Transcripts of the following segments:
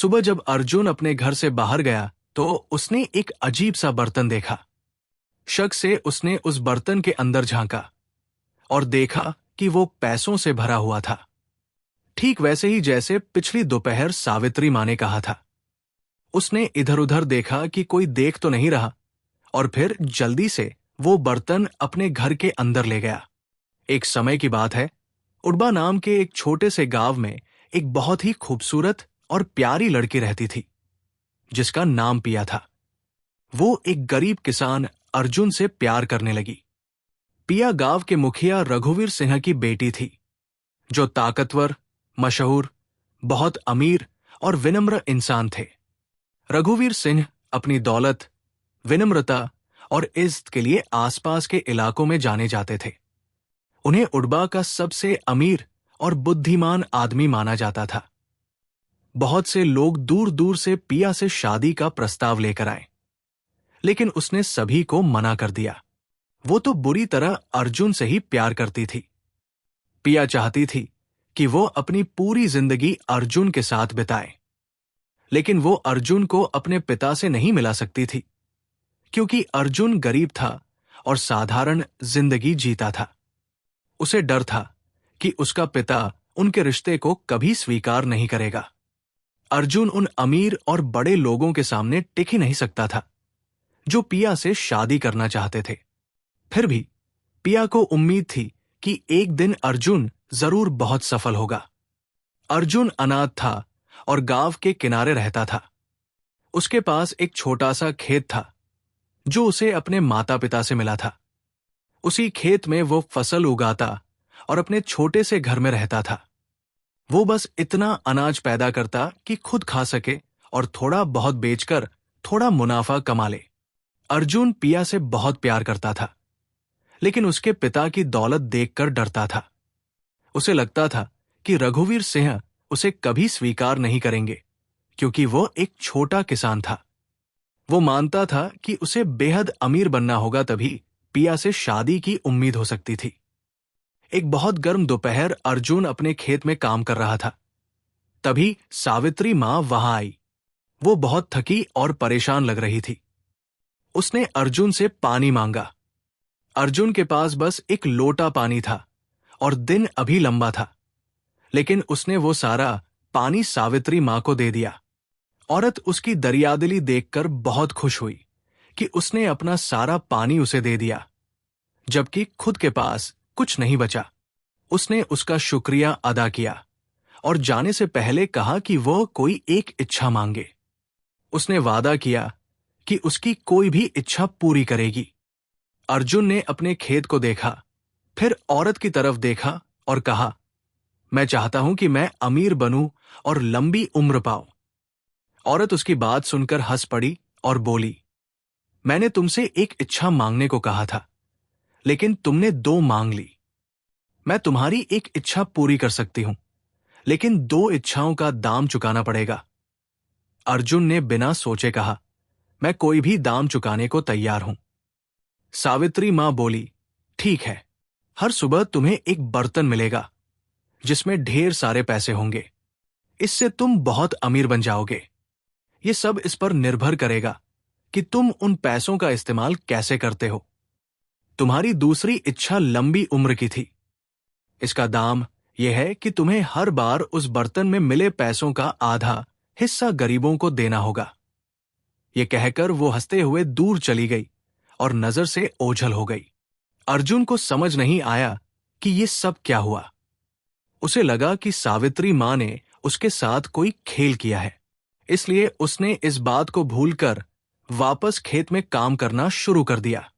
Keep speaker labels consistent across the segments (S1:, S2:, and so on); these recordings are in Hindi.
S1: सुबह जब अर्जुन अपने घर से बाहर गया तो उसने एक अजीब सा बर्तन देखा। शक से उसने उस बर्तन के अंदर झांका और देखा कि वो पैसों से भरा हुआ था, ठीक वैसे ही जैसे पिछली दोपहर सावित्री माँ ने कहा था। उसने इधर उधर देखा कि कोई देख तो नहीं रहा और फिर जल्दी से वो बर्तन अपने घर के अंदर ले गया। एक समय की बात है, उड़बा नाम के एक छोटे से गांव में एक बहुत ही खूबसूरत और प्यारी लड़की रहती थी जिसका नाम पिया था। वो एक गरीब किसान अर्जुन से प्यार करने लगी। पिया गांव के मुखिया रघुवीर सिंह की बेटी थी, जो ताकतवर, मशहूर, बहुत अमीर और विनम्र इंसान थे। रघुवीर सिंह अपनी दौलत, विनम्रता और इज्जत के लिए आसपास के इलाकों में जाने जाते थे। उन्हें उड़बा का सबसे अमीर और बुद्धिमान आदमी माना जाता था। बहुत से लोग दूर दूर से पिया से शादी का प्रस्ताव लेकर आए, लेकिन उसने सभी को मना कर दिया। वो तो बुरी तरह अर्जुन से ही प्यार करती थी। पिया चाहती थी कि वो अपनी पूरी जिंदगी अर्जुन के साथ बिताए, लेकिन वो अर्जुन को अपने पिता से नहीं मिला सकती थी, क्योंकि अर्जुन गरीब था और साधारण जिंदगी जीता था। उसे डर था कि उसका पिता उनके रिश्ते को कभी स्वीकार नहीं करेगा। अर्जुन उन अमीर और बड़े लोगों के सामने टिक ही नहीं सकता था जो पिया से शादी करना चाहते थे। फिर भी पिया को उम्मीद थी कि एक दिन अर्जुन जरूर बहुत सफल होगा। अर्जुन अनाथ था और गांव के किनारे रहता था। उसके पास एक छोटा सा खेत था जो उसे अपने माता पिता से मिला था। उसी खेत में वो फसल उगाता और अपने छोटे से घर में रहता था। वो बस इतना अनाज पैदा करता कि खुद खा सके और थोड़ा बहुत बेचकर थोड़ा मुनाफा कमा ले। अर्जुन पिया से बहुत प्यार करता था, लेकिन उसके पिता की दौलत देखकर डरता था। उसे लगता था कि रघुवीर सिंह उसे कभी स्वीकार नहीं करेंगे, क्योंकि वो एक छोटा किसान था। वो मानता था कि उसे बेहद अमीर बनना होगा, तभी पिया से शादी की उम्मीद हो सकती थी। एक बहुत गर्म दोपहर अर्जुन अपने खेत में काम कर रहा था। तभी सावित्री माँ वहां आई। वो बहुत थकी और परेशान लग रही थी। उसने अर्जुन से पानी मांगा। अर्जुन के पास बस एक लोटा पानी था और दिन अभी लंबा था, लेकिन उसने वो सारा पानी सावित्री माँ को दे दिया। औरत उसकी दरियादिली देखकर बहुत खुश हुई कि उसने अपना सारा पानी उसे दे दिया, जबकि खुद के पास कुछ नहीं बचा। उसने उसका शुक्रिया अदा किया और जाने से पहले कहा कि वह कोई एक इच्छा मांगे। उसने वादा किया कि उसकी कोई भी इच्छा पूरी करेगी। अर्जुन ने अपने खेत को देखा, फिर औरत की तरफ देखा और कहा, मैं चाहता हूं कि मैं अमीर बनूं और लंबी उम्र पाऊं। औरत उसकी बात सुनकर हंस पड़ी और बोली, मैंने तुमसे एक इच्छा मांगने को कहा था, लेकिन तुमने दो मांग ली। मैं तुम्हारी एक इच्छा पूरी कर सकती हूं, लेकिन दो इच्छाओं का दाम चुकाना पड़ेगा। अर्जुन ने बिना सोचे कहा, मैं कोई भी दाम चुकाने को तैयार हूं। सावित्री मां बोली, ठीक है, हर सुबह तुम्हें एक बर्तन मिलेगा जिसमें ढेर सारे पैसे होंगे। इससे तुम बहुत अमीर बन जाओगे। ये सब इस पर निर्भर करेगा कि तुम उन पैसों का इस्तेमाल कैसे करते हो। तुम्हारी दूसरी इच्छा लंबी उम्र की थी। इसका दाम यह है कि तुम्हें हर बार उस बर्तन में मिले पैसों का आधा हिस्सा गरीबों को देना होगा। ये कहकर वो हंसते हुए दूर चली गई और नजर से ओझल हो गई। अर्जुन को समझ नहीं आया कि ये सब क्या हुआ। उसे लगा कि सावित्री मां ने उसके साथ कोई खेल किया है, इसलिए उसने इस बात को भूलकर वापस खेत में काम करना शुरू कर दिया।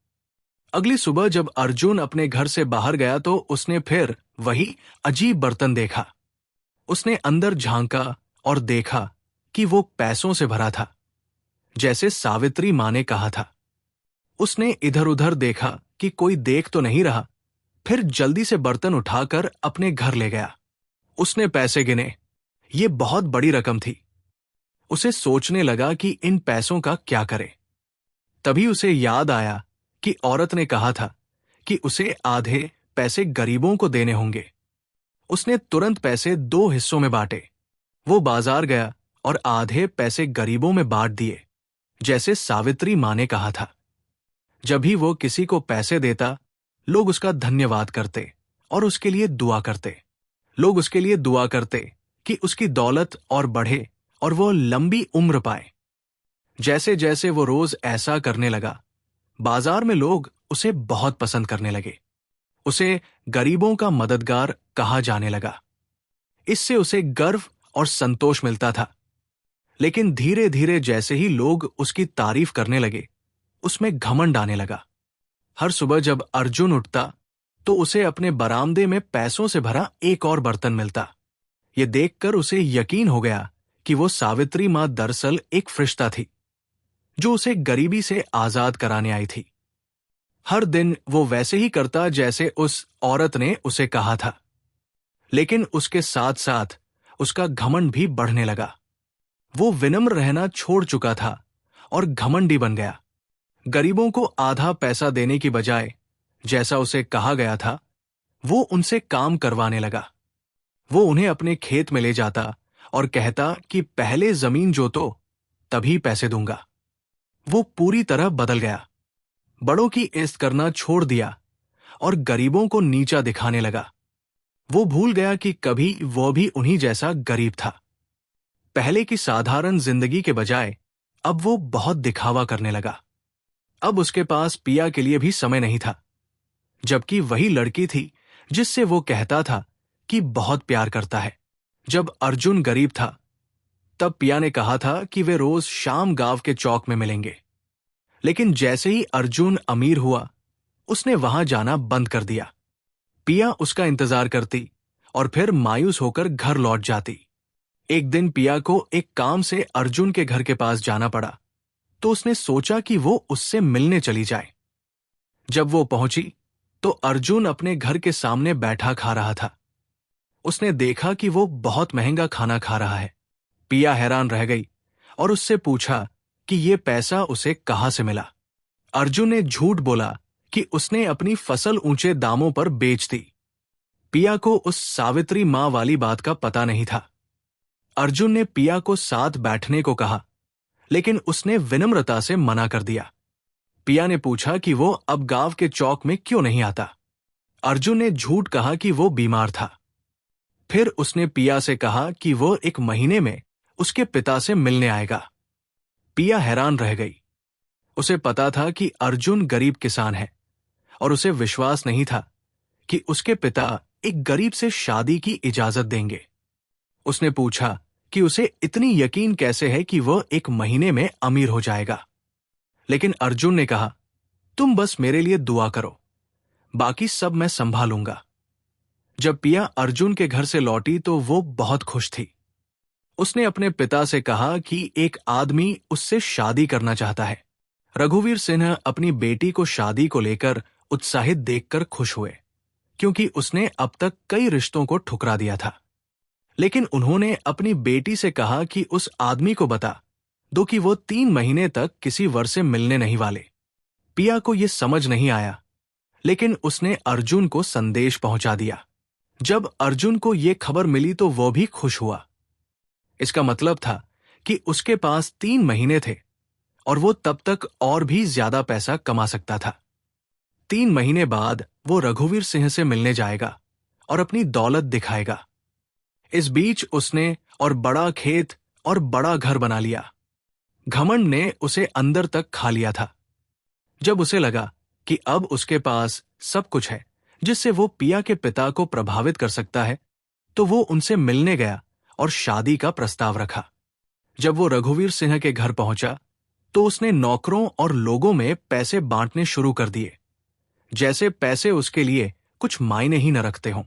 S1: अगली सुबह जब अर्जुन अपने घर से बाहर गया तो उसने फिर वही अजीब बर्तन देखा। उसने अंदर झांका और देखा कि वो पैसों से भरा था, जैसे सावित्री मां ने कहा था। उसने इधर उधर देखा कि कोई देख तो नहीं रहा, फिर जल्दी से बर्तन उठाकर अपने घर ले गया। उसने पैसे गिने। ये बहुत बड़ी रकम थी। उसे सोचने लगा कि इन पैसों का क्या करे। तभी उसे याद आया कि औरत ने कहा था कि उसे आधे पैसे गरीबों को देने होंगे। उसने तुरंत पैसे दो हिस्सों में बांटे। वो बाजार गया और आधे पैसे गरीबों में बांट दिए, जैसे सावित्री माँ ने कहा था। जब भी वो किसी को पैसे देता, लोग उसका धन्यवाद करते और उसके लिए दुआ करते। लोग उसके लिए दुआ करते कि उसकी दौलत और बढ़े और वो लंबी उम्र पाए। जैसे जैसे वो रोज ऐसा करने लगा, बाजार में लोग उसे बहुत पसंद करने लगे। उसे गरीबों का मददगार कहा जाने लगा। इससे उसे गर्व और संतोष मिलता था। लेकिन धीरे धीरे जैसे ही लोग उसकी तारीफ करने लगे, उसमें घमंड आने लगा। हर सुबह जब अर्जुन उठता तो उसे अपने बरामदे में पैसों से भरा एक और बर्तन मिलता। ये देखकर उसे यकीन हो गया कि वो सावित्री माँ दरअसल एक फरिश्ता थी, जो उसे गरीबी से आजाद कराने आई थी। हर दिन वो वैसे ही करता जैसे उस औरत ने उसे कहा था, लेकिन उसके साथ साथ उसका घमंड भी बढ़ने लगा। वो विनम्र रहना छोड़ चुका था और घमंडी बन गया। गरीबों को आधा पैसा देने की बजाय, जैसा उसे कहा गया था, वो उनसे काम करवाने लगा। वो उन्हें अपने खेत में ले जाता और कहता कि पहले जमीन जोतो, तभी पैसे दूंगा। वो पूरी तरह बदल गया। बड़ों की इज्जत करना छोड़ दिया और गरीबों को नीचा दिखाने लगा। वो भूल गया कि कभी वो भी उन्हीं जैसा गरीब था। पहले की साधारण जिंदगी के बजाय अब वो बहुत दिखावा करने लगा। अब उसके पास पिया के लिए भी समय नहीं था, जबकि वही लड़की थी जिससे वो कहता था कि बहुत प्यार करता है। जब अर्जुन गरीब था, तब पिया ने कहा था कि वे रोज शाम गांव के चौक में मिलेंगे। लेकिन जैसे ही अर्जुन अमीर हुआ, उसने वहां जाना बंद कर दिया। पिया उसका इंतजार करती और फिर मायूस होकर घर लौट जाती। एक दिन पिया को एक काम से अर्जुन के घर के पास जाना पड़ा, तो उसने सोचा कि वो उससे मिलने चली जाए। जब वो पहुंची तो अर्जुन अपने घर के सामने बैठा खा रहा था। उसने देखा कि वो बहुत महंगा खाना खा रहा है। पिया हैरान रह गई और उससे पूछा कि ये पैसा उसे कहां से मिला। अर्जुन ने झूठ बोला कि उसने अपनी फसल ऊंचे दामों पर बेच दी। पिया को उस सावित्री मां वाली बात का पता नहीं था। अर्जुन ने पिया को साथ बैठने को कहा, लेकिन उसने विनम्रता से मना कर दिया। पिया ने पूछा कि वो अब गांव के चौक में क्यों नहीं आता। अर्जुन ने झूठ कहा कि वो बीमार था। फिर उसने पिया से कहा कि वो एक महीने में उसके पिता से मिलने आएगा। पिया हैरान रह गई। उसे पता था कि अर्जुन गरीब किसान है और उसे विश्वास नहीं था कि उसके पिता एक गरीब से शादी की इजाजत देंगे। उसने पूछा कि उसे इतनी यकीन कैसे है कि वह एक महीने में अमीर हो जाएगा। लेकिन अर्जुन ने कहा, तुम बस मेरे लिए दुआ करो, बाकी सब मैं संभालूंगा। जब पिया अर्जुन के घर से लौटी तो वो बहुत खुश थी। उसने अपने पिता से कहा कि एक आदमी उससे शादी करना चाहता है। रघुवीर सिंह अपनी बेटी को शादी को लेकर उत्साहित देखकर खुश हुए, क्योंकि उसने अब तक कई रिश्तों को ठुकरा दिया था। लेकिन उन्होंने अपनी बेटी से कहा कि उस आदमी को बता दो कि वो 3 महीने तक किसी वर से मिलने नहीं वाले। पिया को यह समझ नहीं आया, लेकिन उसने अर्जुन को संदेश पहुंचा दिया। जब अर्जुन को यह खबर मिली तो वो भी खुश हुआ। इसका मतलब था कि उसके पास 3 महीने थे और वो तब तक और भी ज्यादा पैसा कमा सकता था। 3 महीने बाद वो रघुवीर सिंह से मिलने जाएगा और अपनी दौलत दिखाएगा। इस बीच उसने और बड़ा खेत और बड़ा घर बना लिया। घमंड ने उसे अंदर तक खा लिया था। जब उसे लगा कि अब उसके पास सब कुछ है जिससे वो पिया के पिता को प्रभावित कर सकता है, तो वो उनसे मिलने गया और शादी का प्रस्ताव रखा। जब वो रघुवीर सिंह के घर पहुंचा तो उसने नौकरों और लोगों में पैसे बांटने शुरू कर दिए, जैसे पैसे उसके लिए कुछ मायने ही न रखते हों।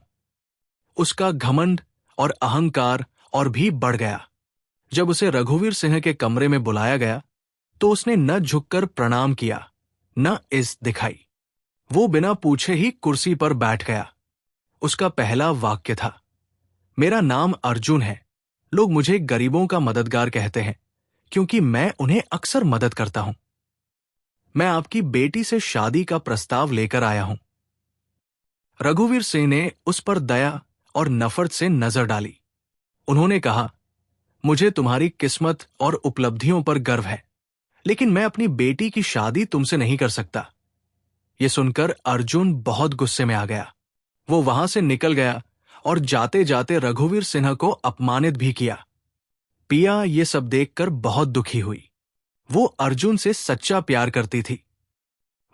S1: उसका घमंड और अहंकार और भी बढ़ गया। जब उसे रघुवीर सिंह के कमरे में बुलाया गया तो उसने न झुककर प्रणाम किया, न इज्जत दिखाई। वो बिना पूछे ही कुर्सी पर बैठ गया। उसका पहला वाक्य था, मेरा नाम अर्जुन है। लोग मुझे गरीबों का मददगार कहते हैं, क्योंकि मैं उन्हें अक्सर मदद करता हूं। मैं आपकी बेटी से शादी का प्रस्ताव लेकर आया हूं। रघुवीर सिंह ने उस पर दया और नफरत से नजर डाली। उन्होंने कहा, मुझे तुम्हारी किस्मत और उपलब्धियों पर गर्व है, लेकिन मैं अपनी बेटी की शादी तुमसे नहीं कर सकता। ये सुनकर अर्जुन बहुत गुस्से में आ गया। वो वहां से निकल गया और जाते जाते रघुवीर सिन्हा को अपमानित भी किया। पिया ये सब देखकर बहुत दुखी हुई। वो अर्जुन से सच्चा प्यार करती थी।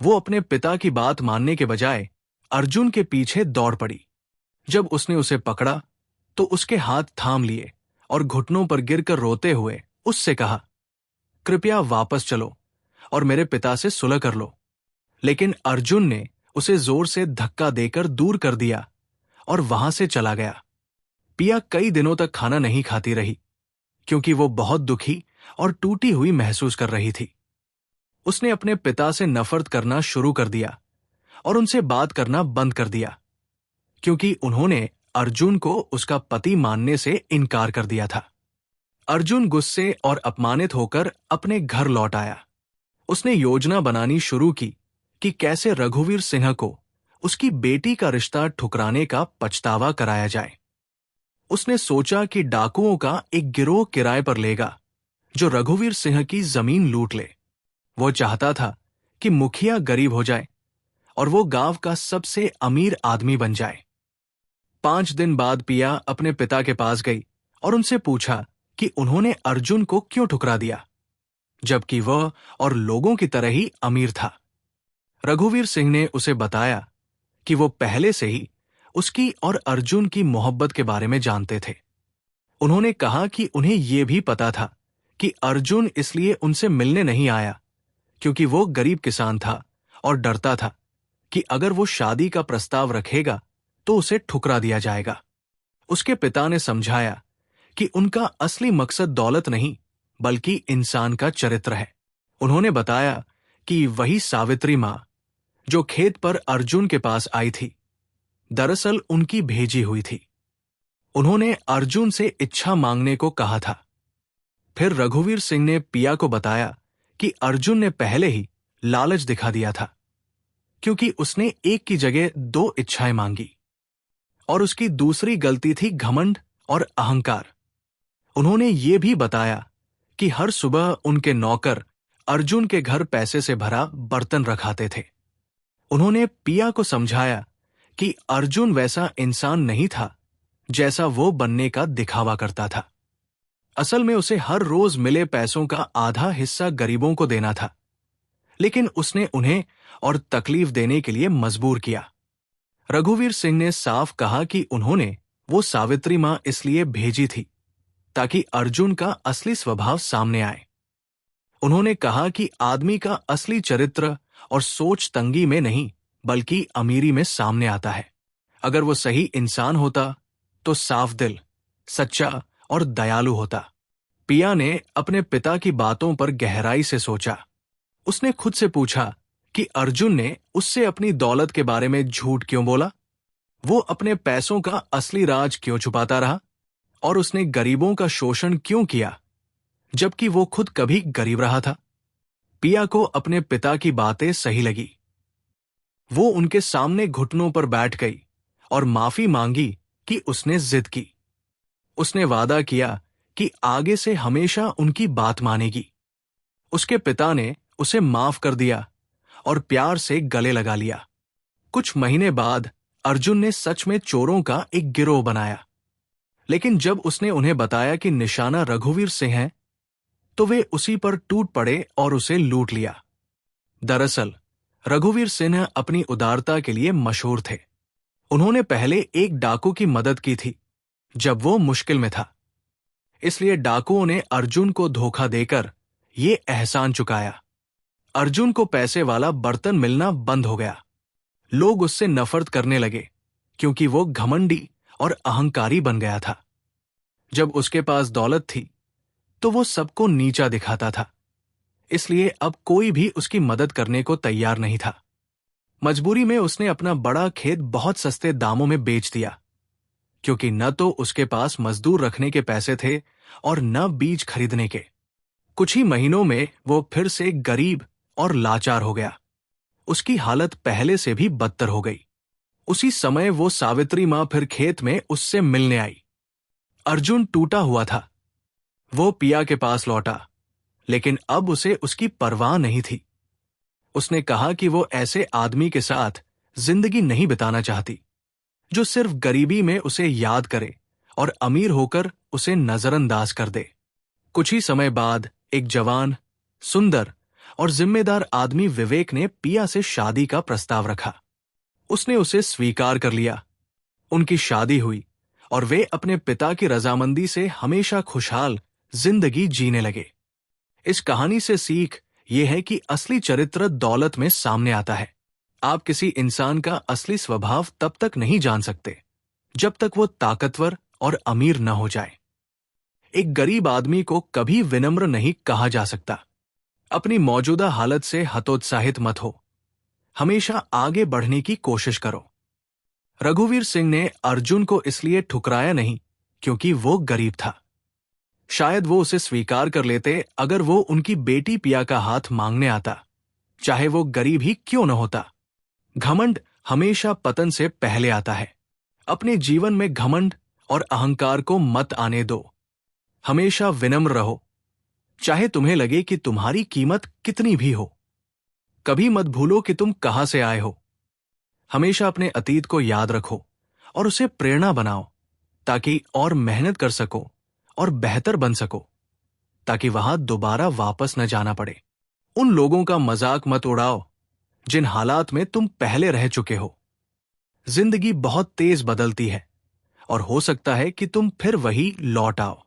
S1: वो अपने पिता की बात मानने के बजाय अर्जुन के पीछे दौड़ पड़ी। जब उसने उसे पकड़ा तो उसके हाथ थाम लिए और घुटनों पर गिरकर रोते हुए उससे कहा, कृपया वापस चलो और मेरे पिता से सुलह कर लो। लेकिन अर्जुन ने उसे जोर से धक्का देकर दूर कर दिया और वहां से चला गया। पिया कई दिनों तक खाना नहीं खाती रही, क्योंकि वो बहुत दुखी और टूटी हुई महसूस कर रही थी। उसने अपने पिता से नफरत करना शुरू कर दिया और उनसे बात करना बंद कर दिया, क्योंकि उन्होंने अर्जुन को उसका पति मानने से इनकार कर दिया था। अर्जुन गुस्से और अपमानित होकर अपने घर लौट आया। उसने योजना बनानी शुरू की कि कैसे रघुवीर सिन्हा को उसकी बेटी का रिश्ता ठुकराने का पछतावा कराया जाए। उसने सोचा कि डाकुओं का एक गिरोह किराए पर लेगा जो रघुवीर सिंह की जमीन लूट ले। वो चाहता था कि मुखिया गरीब हो जाए और वो गांव का सबसे अमीर आदमी बन जाए। 5 दिन बाद पिया अपने पिता के पास गई और उनसे पूछा कि उन्होंने अर्जुन को क्यों ठुकरा दिया, जबकि वह और लोगों की तरह ही अमीर था। रघुवीर सिंह ने उसे बताया कि वो पहले से ही उसकी और अर्जुन की मोहब्बत के बारे में जानते थे। उन्होंने कहा कि उन्हें यह भी पता था कि अर्जुन इसलिए उनसे मिलने नहीं आया क्योंकि वो गरीब किसान था और डरता था कि अगर वो शादी का प्रस्ताव रखेगा तो उसे ठुकरा दिया जाएगा। उसके पिता ने समझाया कि उनका असली मकसद दौलत नहीं बल्कि इंसान का चरित्र है। उन्होंने बताया कि वही सावित्री मां जो खेत पर अर्जुन के पास आई थी, दरअसल उनकी भेजी हुई थी। उन्होंने अर्जुन से इच्छा मांगने को कहा था। फिर रघुवीर सिंह ने पिया को बताया कि अर्जुन ने पहले ही लालच दिखा दिया था, क्योंकि उसने एक की जगह 2 इच्छाएं मांगी, और उसकी दूसरी गलती थी घमंड और अहंकार। उन्होंने ये भी बताया कि हर सुबह उनके नौकर अर्जुन के घर पैसे से भरा बर्तन रखाते थे। उन्होंने पिया को समझाया कि अर्जुन वैसा इंसान नहीं था जैसा वो बनने का दिखावा करता था। असल में उसे हर रोज मिले पैसों का आधा हिस्सा गरीबों को देना था, लेकिन उसने उन्हें और तकलीफ देने के लिए मजबूर किया। रघुवीर सिंह ने साफ कहा कि उन्होंने वो सावित्री मां इसलिए भेजी थी ताकि अर्जुन का असली स्वभाव सामने आए। उन्होंने कहा कि आदमी का असली चरित्र और सोच तंगी में नहीं बल्कि अमीरी में सामने आता है। अगर वो सही इंसान होता तो साफ दिल, सच्चा और दयालु होता। पिया ने अपने पिता की बातों पर गहराई से सोचा। उसने खुद से पूछा कि अर्जुन ने उससे अपनी दौलत के बारे में झूठ क्यों बोला, वो अपने पैसों का असली राज क्यों छुपाता रहा, और उसने गरीबों का शोषण क्यों किया जबकि वो खुद कभी गरीब रहा था। पिया को अपने पिता की बातें सही लगी। वो उनके सामने घुटनों पर बैठ गई और माफी मांगी कि उसने जिद की। उसने वादा किया कि आगे से हमेशा उनकी बात मानेगी। उसके पिता ने उसे माफ कर दिया और प्यार से गले लगा लिया। कुछ महीने बाद अर्जुन ने सच में चोरों का एक गिरोह बनाया, लेकिन जब उसने उन्हें बताया कि निशाना रघुवीर सिंह है, तो वे उसी पर टूट पड़े और उसे लूट लिया। दरअसल रघुवीर सिंह अपनी उदारता के लिए मशहूर थे। उन्होंने पहले एक डाकू की मदद की थी जब वो मुश्किल में था, इसलिए डाकुओं ने अर्जुन को धोखा देकर ये एहसान चुकाया। अर्जुन को पैसे वाला बर्तन मिलना बंद हो गया। लोग उससे नफरत करने लगे क्योंकि वो घमंडी और अहंकारी बन गया था। जब उसके पास दौलत थी तो वो सबको नीचा दिखाता था, इसलिए अब कोई भी उसकी मदद करने को तैयार नहीं था। मजबूरी में उसने अपना बड़ा खेत बहुत सस्ते दामों में बेच दिया, क्योंकि न तो उसके पास मजदूर रखने के पैसे थे और न बीज खरीदने के। कुछ ही महीनों में वो फिर से गरीब और लाचार हो गया। उसकी हालत पहले से भी बदतर हो गई। उसी समय वो सावित्री मां फिर खेत में उससे मिलने आई। अर्जुन टूटा हुआ था। वो पिया के पास लौटा, लेकिन अब उसे उसकी परवाह नहीं थी। उसने कहा कि वो ऐसे आदमी के साथ जिंदगी नहीं बिताना चाहती जो सिर्फ गरीबी में उसे याद करे और अमीर होकर उसे नजरअंदाज कर दे। कुछ ही समय बाद एक जवान, सुंदर और जिम्मेदार आदमी विवेक ने पिया से शादी का प्रस्ताव रखा। उसने उसे स्वीकार कर लिया। उनकी शादी हुई और वे अपने पिता की रजामंदी से हमेशा खुशहाल जिंदगी जीने लगे। इस कहानी से सीख ये है कि असली चरित्र दौलत में सामने आता है। आप किसी इंसान का असली स्वभाव तब तक नहीं जान सकते जब तक वो ताकतवर और अमीर न हो जाए। एक गरीब आदमी को कभी विनम्र नहीं कहा जा सकता। अपनी मौजूदा हालत से हतोत्साहित मत हो, हमेशा आगे बढ़ने की कोशिश करो। रघुवीर सिंह ने अर्जुन को इसलिए ठुकराया नहीं क्योंकि वो गरीब था। शायद वो उसे स्वीकार कर लेते अगर वो उनकी बेटी पिया का हाथ मांगने आता, चाहे वो गरीब ही क्यों न होता। घमंड हमेशा पतन से पहले आता है। अपने जीवन में घमंड और अहंकार को मत आने दो। हमेशा विनम्र रहो, चाहे तुम्हें लगे कि तुम्हारी कीमत कितनी भी हो। कभी मत भूलो कि तुम कहां से आए हो। हमेशा अपने अतीत को याद रखो और उसे प्रेरणा बनाओ, ताकि और मेहनत कर सको और बेहतर बन सको, ताकि वहां दोबारा वापस न जाना पड़े। उन लोगों का मजाक मत उड़ाओ जिन हालात में तुम पहले रह चुके हो। जिंदगी बहुत तेज बदलती है और हो सकता है कि तुम फिर वही लौट आओ।